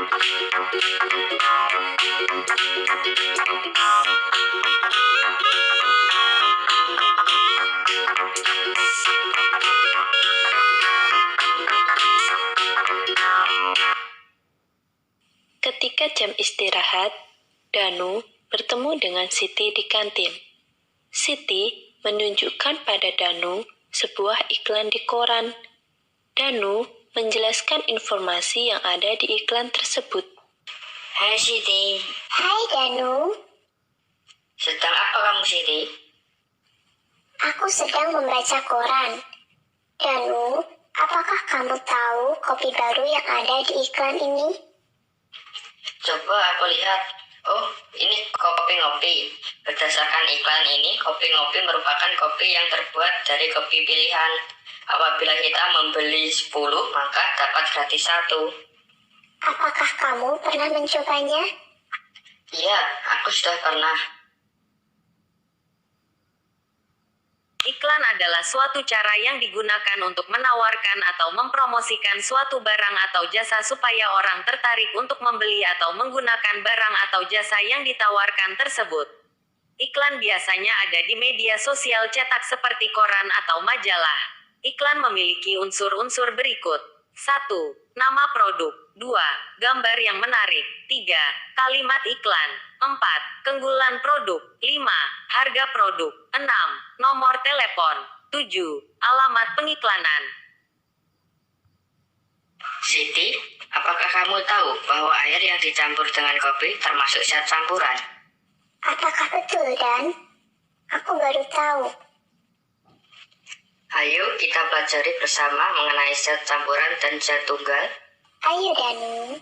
Ketika jam istirahat, Danu bertemu dengan Siti di kantin. Siti menunjukkan pada Danu sebuah iklan di koran. Danu menjelaskan informasi yang ada di iklan tersebut. Hai Siti. Hai Danu, Sedang apa kamu Siti? aku sedang membaca koran. Danu, apakah kamu tahu kopi baru yang ada di iklan ini? Coba aku lihat. Oh, ini kopi ngopi. Berdasarkan iklan ini, kopi ngopi merupakan kopi yang terbuat dari kopi pilihan. Apabila kita membeli 10, maka dapat gratis 1. Apakah kamu pernah mencobanya? Iya, aku sudah pernah. Iklan adalah suatu cara yang digunakan untuk menawarkan atau mempromosikan suatu barang atau jasa supaya orang tertarik untuk membeli atau menggunakan barang atau jasa yang ditawarkan tersebut. Iklan biasanya ada di media sosial cetak seperti koran atau majalah. Iklan memiliki unsur-unsur berikut. 1. Nama produk. 2. Gambar yang menarik. 3. Kalimat iklan. 4. Keunggulan produk. 5. Harga produk. 6. Nomor telepon. 7. Alamat pengiklanan. Siti, apakah kamu tahu bahwa air yang dicampur dengan kopi termasuk zat campuran? Apakah betul, Dan? Aku baru tahu. Ayo kita pelajari bersama mengenai zat campuran dan zat tunggal. Ayo Danu.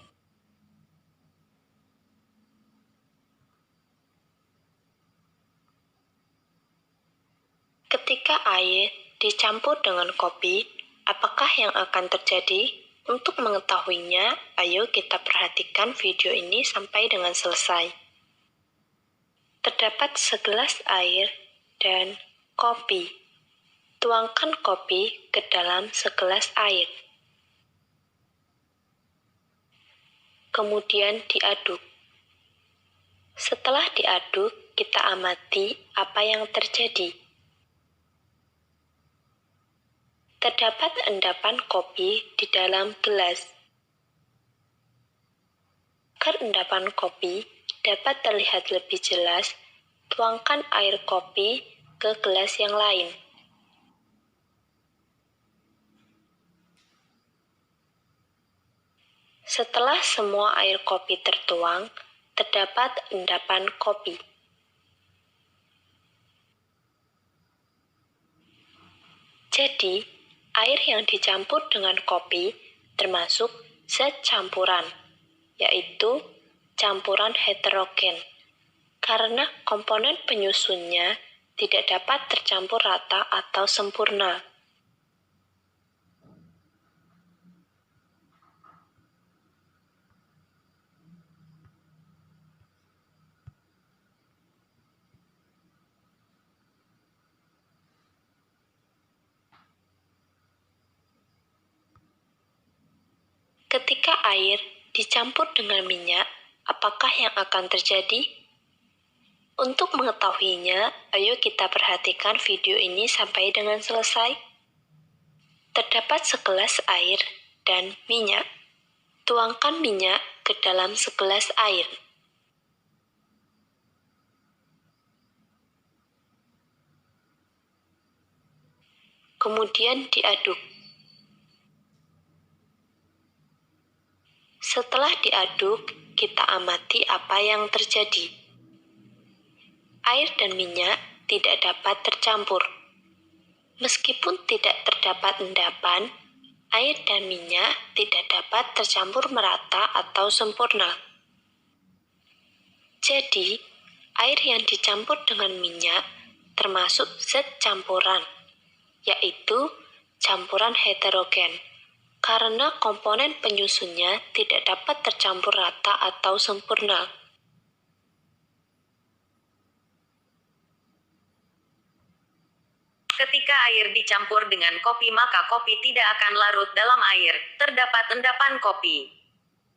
Ketika air dicampur dengan kopi, apakah yang akan terjadi? Untuk mengetahuinya, ayo kita perhatikan video ini sampai dengan selesai. Terdapat segelas air dan kopi. Tuangkan kopi ke dalam segelas air. Kemudian diaduk. Setelah diaduk, kita amati apa yang terjadi. Terdapat endapan kopi di dalam gelas. Agar endapan kopi dapat terlihat lebih jelas, tuangkan air kopi ke gelas yang lain. Setelah semua air kopi tertuang, terdapat endapan kopi. Jadi, air yang dicampur dengan kopi termasuk zat campuran, yaitu campuran heterogen, karena komponen penyusunnya tidak dapat tercampur rata atau sempurna. Ketika air dicampur dengan minyak, apakah yang akan terjadi? Untuk mengetahuinya, ayo kita perhatikan video ini sampai dengan selesai. Terdapat segelas air dan minyak. Tuangkan minyak ke dalam segelas air. Kemudian diaduk. Setelah diaduk, kita amati apa yang terjadi. Air dan minyak tidak dapat tercampur. Meskipun tidak terdapat endapan, air dan minyak tidak dapat tercampur merata atau sempurna. Jadi, air yang dicampur dengan minyak termasuk zat campuran, yaitu campuran heterogen, karena komponen penyusunnya tidak dapat tercampur rata atau sempurna. Ketika air dicampur dengan kopi, maka kopi tidak akan larut dalam air. Terdapat endapan kopi.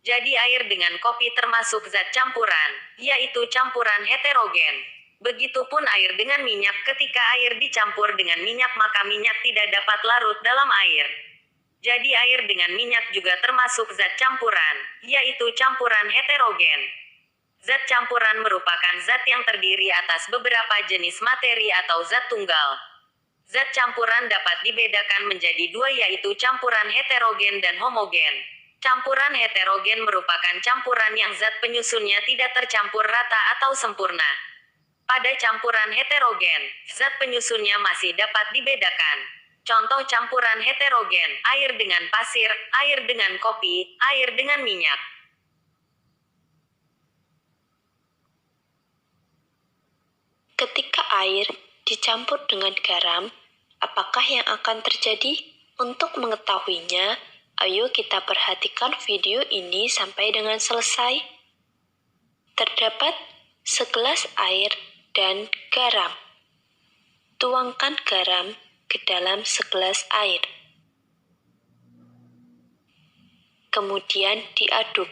Jadi air dengan kopi termasuk zat campuran, yaitu campuran heterogen. Begitupun air dengan minyak. Ketika air dicampur dengan minyak maka minyak tidak dapat larut dalam air. Jadi air dengan minyak juga termasuk zat campuran, yaitu campuran heterogen. Zat campuran merupakan zat yang terdiri atas beberapa jenis materi atau zat tunggal. Zat campuran dapat dibedakan menjadi dua, yaitu campuran heterogen dan homogen. Campuran heterogen merupakan campuran yang zat penyusunnya tidak tercampur rata atau sempurna. Pada campuran heterogen, zat penyusunnya masih dapat dibedakan. Contoh campuran heterogen: air dengan pasir, air dengan kopi, air dengan minyak. Ketika air dicampur dengan garam, apakah yang akan terjadi? Untuk mengetahuinya, ayo kita perhatikan video ini sampai dengan selesai. Terdapat segelas air dan garam. Tuangkan garam ke dalam segelas air. Kemudian diaduk.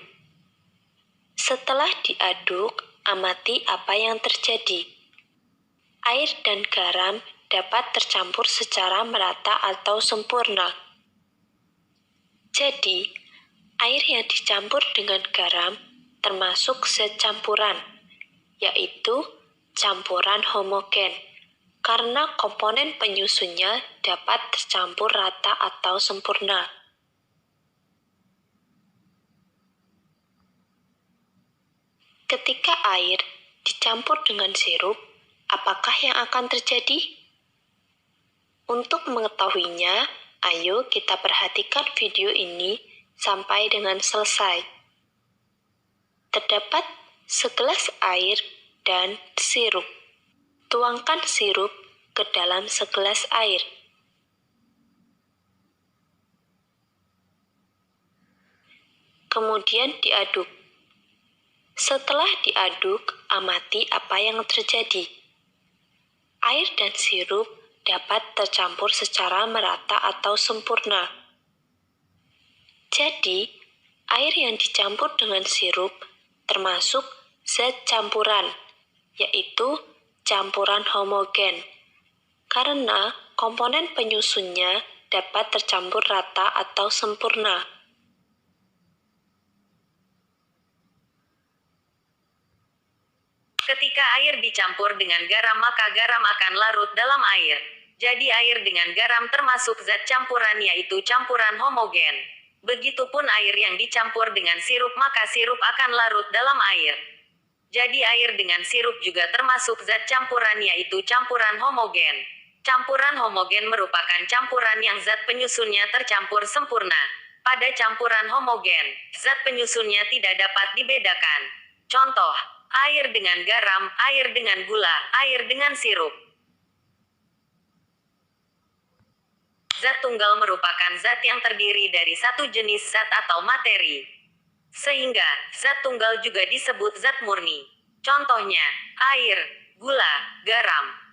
Setelah diaduk, amati apa yang terjadi. Air dan garam dapat tercampur secara merata atau sempurna. Jadi, air yang dicampur dengan garam termasuk zat campuran, yaitu campuran homogen, karena komponen penyusunnya dapat tercampur rata atau sempurna. Ketika air dicampur dengan sirup, apakah yang akan terjadi? Untuk mengetahuinya, ayo kita perhatikan video ini sampai dengan selesai. Terdapat segelas air dan sirup. Tuangkan sirup ke dalam segelas air. Kemudian diaduk. Setelah diaduk, amati apa yang terjadi. Air dan sirup dapat tercampur secara merata atau sempurna. Jadi, air yang dicampur dengan sirup termasuk zat campuran, yaitu campuran homogen, karena komponen penyusunnya dapat tercampur rata atau sempurna. Ketika air dicampur dengan garam maka garam akan larut dalam air. Jadi air dengan garam termasuk zat campuran, yaitu campuran homogen. Begitupun air yang dicampur dengan sirup maka sirup akan larut dalam air. Jadi air dengan sirup juga termasuk zat campuran, yaitu campuran homogen. Campuran homogen merupakan campuran yang zat penyusunnya tercampur sempurna. Pada campuran homogen, zat penyusunnya tidak dapat dibedakan. Contoh, air dengan garam, air dengan gula, air dengan sirup. Zat tunggal merupakan zat yang terdiri dari satu jenis zat atau materi. Sehingga, zat tunggal juga disebut zat murni. Contohnya, air, gula, garam.